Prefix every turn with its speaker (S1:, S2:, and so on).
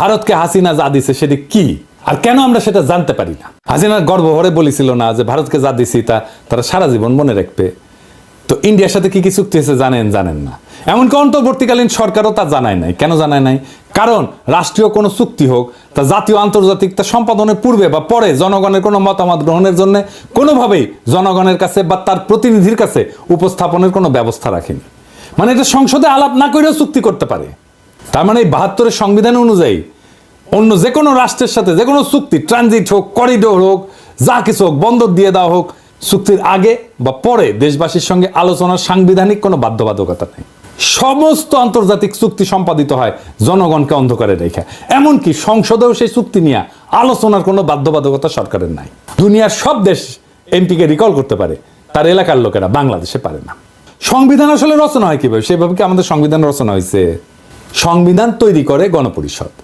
S1: ভারতকে হাসিনা যা দিছে সেটা কি, আর কেন আমরা সেটা জানতে পারি না? হাসিনার গর্ব ভরে বলেছিল না যে ভারতকে যা দিছি তা তারা সারা জীবন মনে রাখবে? তো ইন্ডিয়ার সাথে কি কি চুক্তি হয়েছে জানেন না? এমনকি অন্তর্বর্তীকালীন সরকারও তা জানায় নাই। কেন জানায় নাই? কারণ রাষ্ট্রীয় কোনো চুক্তি হোক, তা জাতীয় আন্তর্জাতিক তা সম্পাদনের পূর্বে বা পরে জনগণের কোনো মতামত গ্রহণের জন্য কোনোভাবেই জনগণের কাছে বা তার প্রতিনিধির কাছে উপস্থাপনের কোনো ব্যবস্থা রাখেনি। মানে এটা সংসদে আলাপ না করেও চুক্তি করতে পারে। তার মানে এই ৭২-এর সংবিধান অনুযায়ী অন্য যে কোনো রাষ্ট্রের সাথে যে কোনো চুক্তি, ট্রানজিট হোক, করিডোর হোক, যা কিছু হোক, বন্দর দিয়ে দেওয়া হোক, চুক্তির আগে বা পরে দেশবাসীর সঙ্গে আলোচনার সাংবিধানিক কোনো বাধ্যবাধকতা নেই। সমস্ত আন্তর্জাতিক চুক্তি সম্পাদিত হয় জনগণকে অন্ধকারে রেখে। এমনকি সংসদেও সেই চুক্তি নিয়ে আলোচনার কোনো বাধ্যবাধকতা সরকারের নাই। দুনিয়ার সব দেশ এমপিকে রিকল করতে পারে, তার এলাকার লোকেরা বাংলাদেশে পারে না। সংবিধান আসলে রচনা হয় কিভাবে? সেভাবে কি আমাদের সংবিধান রচনা হয়েছে? সংবিধান তৈরি করে গণপরিষদ।